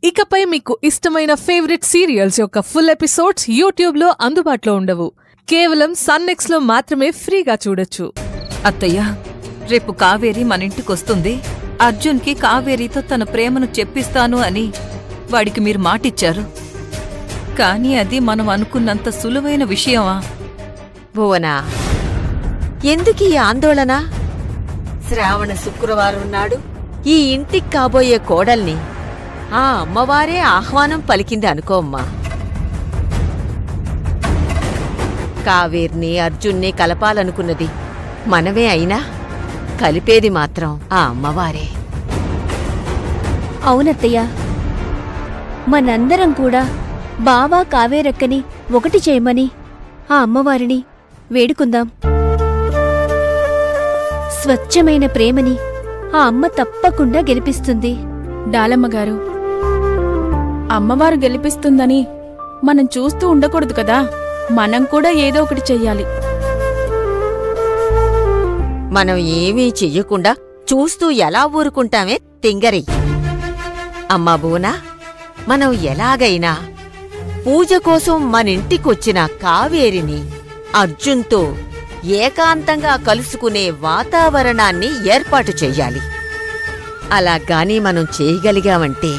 ఇకపై మీకు ఇష్టమైన ఫేవరెట్ సీరియల్స్ యొక్క ఫుల్ ఎపిసోడ్స్ యూట్యూబ్లో అందుబాటులో ఉండవు. కేవలం సన్నెక్స్లో మాత్రమే ఫ్రీగా చూడొచ్చు. అత్తయ్య, రేపు కావేరి మన ఇంటికొస్తుంది. అర్జున్కి కావేరితో తన ప్రేమను చెప్పిస్తాను అని వాడికి మీరు మాటిచ్చారు. కానీ అది మనం అనుకున్నంత సులువైన విషయమా? భువనా, ఎందుకీ ఆందోళన? శ్రావణ శుక్రవారం నాడు ఈ ఇంటికి కాబోయే కోడల్ని ఆ అమ్మవారే ఆహ్వానం పలికింది అనుకోమ్మా. కావేర్ని అర్జున్ని కలపాలనుకున్నది మనమే అయినా కలిపేది మాత్రం ఆ అమ్మవారే. అవునత్తయ్య, మనందరం కూడా బావా కావేరక్కని ఒకటి చేయమని ఆ అమ్మవారిని వేడుకుందాం. స్వచ్ఛమైన ప్రేమని ఆ అమ్మ తప్పకుండా గెలిపిస్తుంది. డాలమ్మగారు, అమ్మవారు గెలిపిస్తుందని మనం చూస్తూ ఉండకూడదు కదా. మనం కూడా ఏదో ఒకటి చెయ్యాలి. మనం ఏమీ చెయ్యకుండా చూస్తూ ఎలా ఊరుకుంటామే తింగరి. అమ్మా భువనా, మనం ఎలాగైనా పూజ కోసం మనింటికొచ్చిన కావేరిని అర్జున్తో ఏకాంతంగా కలుసుకునే వాతావరణాన్ని ఏర్పాటు చెయ్యాలి. అలాగాని మనం చేయగలిగామంటే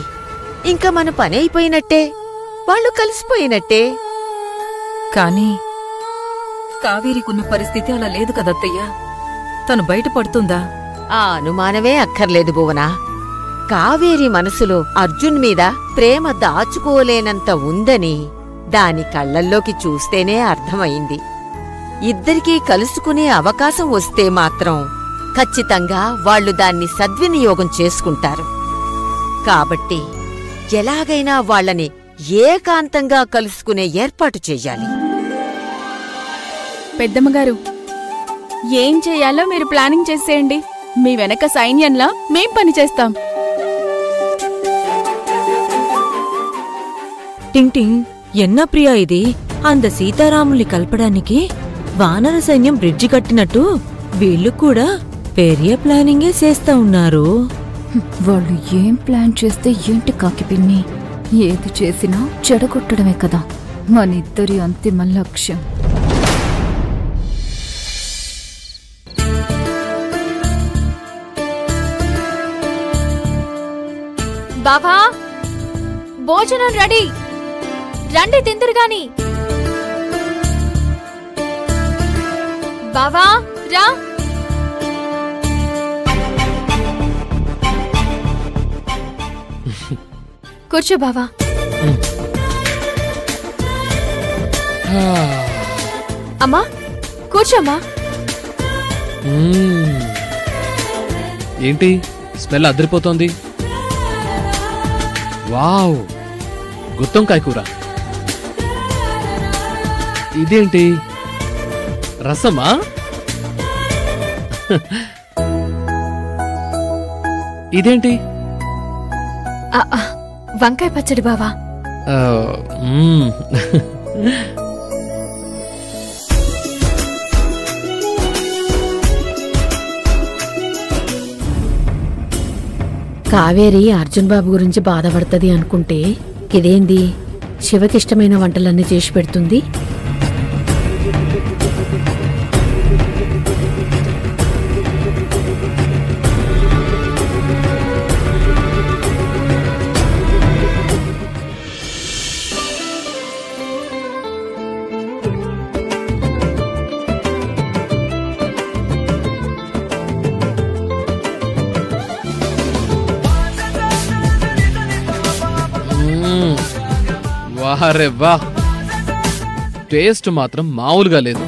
ఇంక మన పని అయిపోయినట్టే, వాళ్ళు కలిసిపోయినట్టే. కానీ కావేరికున్న పరిస్థితి అలా లేదు కదత్తయ్య. తను బయటపడుతుందా? ఆ అనుమానమే అక్కర్లేదు భువనా. కావేరి మనసులో అర్జున్ మీద ప్రేమ దాచుకోలేనంత ఉందని దాని కళ్లల్లోకి చూస్తేనే అర్థమైంది. ఇద్దరికీ కలుసుకునే అవకాశం వస్తే మాత్రం ఖచ్చితంగా వాళ్లు దాన్ని సద్వినియోగం చేసుకుంటారు. కాబట్టి ఎలాగైనా వాళ్లని ఏకాంతంగా కలుసుకునే ఏర్పాటు చెయ్యాలి. పెద్దమ్మగారు, ఏం చెయ్యాలో మీరు ప్లానింగ్ చేసేయండి. మీ వెనక సైన్యంలా మేం పని చేస్తాం. టింగ్ టింగ్, ఎన్న ప్రియా ఇది? అంద సీతారాముల్ని కలపడానికి వానర సైన్యం బ్రిడ్జి కట్టినట్టు వీళ్ళు కూడా పెరియ ప్లానింగే చేస్తా ఉన్నారు. వాళ్ళు ఏం ప్లాన్ చేస్తే ఏంటి కాకిపిన్ని? ఏది చేసినా చెడగొట్టడమే కదా మనిద్దరి అంతిమ లక్ష్యం. బావా, భోజనం రెడీ, రండి తిందురుగాని. బావా రా. కూర్చో బావా. అమ్మా కూర్చోమ్మా. ఏంటి స్మెల్ అదిరిపోతోంది? వావ్, గుత్తొంకాయ కూర. ఇదేంటి, రసమా? ఇదేంటి, వంకాయ పచ్చడి బావా. కావేరి అర్జున్ బాబు గురించి బాధపడుతుంది అనుకుంటే ఇదేంది శివకిష్టమైన వంటలన్నీ చేసి పెడుతుంది. వారే వా, టేస్ట్ మాత్రం మామూలుగా లేదు.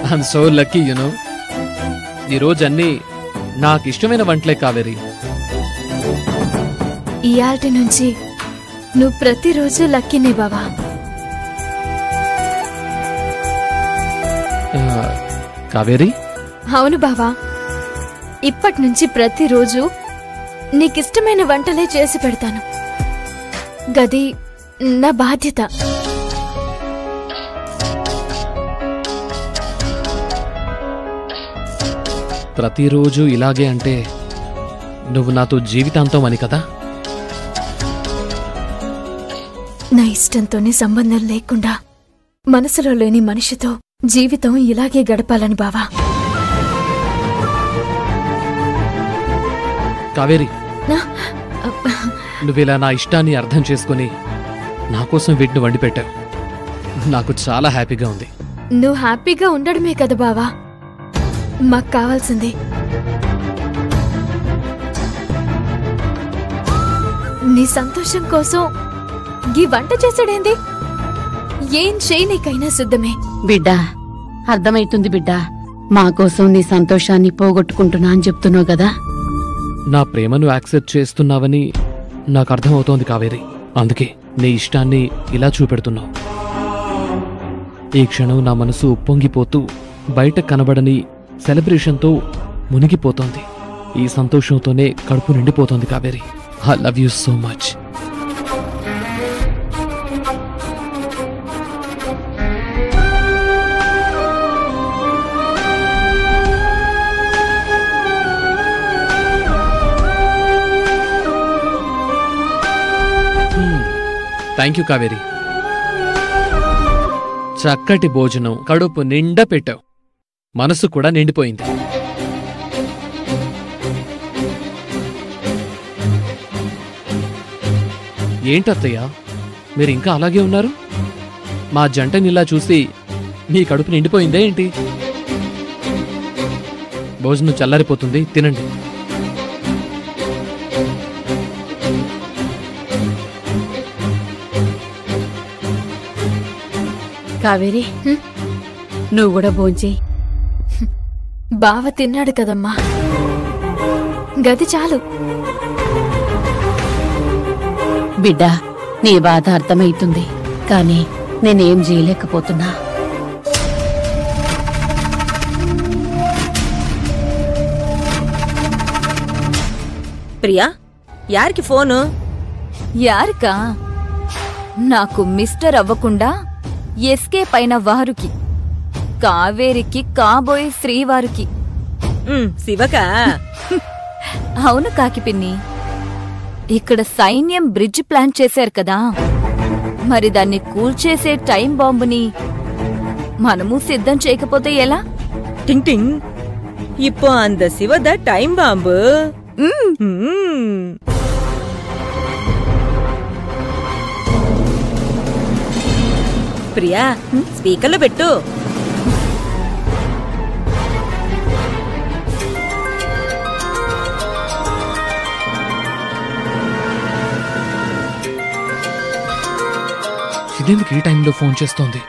I'm so lucky you know. ఈరోజు అన్నీ నాకు ఇష్టమైన వంటలే కావేరి. ఇయాల్టి నుంచి నువ్వు ప్రతిరోజు లక్కీనే బావా. కావేరి? అవును బావా, ఇప్పటినుంచి ప్రతిరోజు నీకిష్టమైన వంటలే చేసి పెడతాను. గది నా బాధ్యత. ప్రతిరోజు ఇలాగే అంటే నువ్వు నాతో జీవితాంతం అని కదా? నా ఇష్టంతోనే సంబంధం లేకుండా మనసులో లేని మనిషితో జీవితం ఇలాగే గడపాలని బావా. కావేరి, నువ్విలా నా ఇష్టాన్ని అర్థం చేసుకుని నా కోసం వీటిని వండి పెట్టావు. నాకు చాలా హ్యాపీగా ఉంది. నువ్వు హ్యాపీగా ఉండడమే కదా బావా మాకు కావాల్సింది. నీ సంతోషం కోసం ఈ వంట చేసాడేంది? ఏం చేయనీకైనా సిద్ధమే. బిడ్డా, అర్థమైతుంది బిడ్డా. మా కోసం నీ సంతోషాన్ని పోగొట్టుకుంటున్నా అని చెప్తున్నావు కదా. నా ప్రేమను యాక్సెప్ట్ చేస్తున్నావని నాకు అర్థమవుతోంది కావేరి. అందుకే నీ ఇష్టాన్ని ఇలా చూపెడుతున్నావు. ఈ క్షణం నా మనసు ఉప్పొంగిపోతూ బయట కనబడని సెలబ్రేషన్తో మునిగిపోతోంది. ఈ సంతోషంతోనే కడుపు నిండిపోతోంది Kaveri. I love you so much. Thank you Kaveri. చక్కటి భోజనం కడుపు నిండా పెట్టావు. మనసు కూడా నిండిపోయింది. ఏంటత్తయ్య, మీరు ఇంకా అలాగే ఉన్నారు? మా జంటనిలా చూసి మీ కడుపు నిండిపోయిందే ఏంటి? భోజనం చల్లారిపోతుంది, తినండి. కావేరి, నువ్వు కూడా భోంచేయి. బావ తిన్నాడు కదమ్మా, గది చాలు. బిడ్డా, నీ బాధ అర్థమైతుంది, కానీ నేనేం చేయలేకపోతున్నా. ప్రియా, యారికి ఫోను? యారికా? నాకు మిస్టర్ అవ్వకుండా ఎస్కేప్ అయిన వారుకి, కావేరికి కాబోయే శ్రీవారికి. శివకా? అవును కాకిపిన్ని, ఇక్కడ సైన్యం బ్రిడ్జ్ ప్లాన్ చేశారు కదా, మరి దాన్ని కూల్చేసే టైం బాంబుని మనము సిద్ధం చేయకపోతే ఎలా? టింగ్ టింగ్, இப்போ அந்த சிவத டைம் பாம்பு. ప్రియా, స్పీకర్లో పెట్టు. ఇదెందుకు ఈ టైంలో ఫోన్ చేస్తోంది?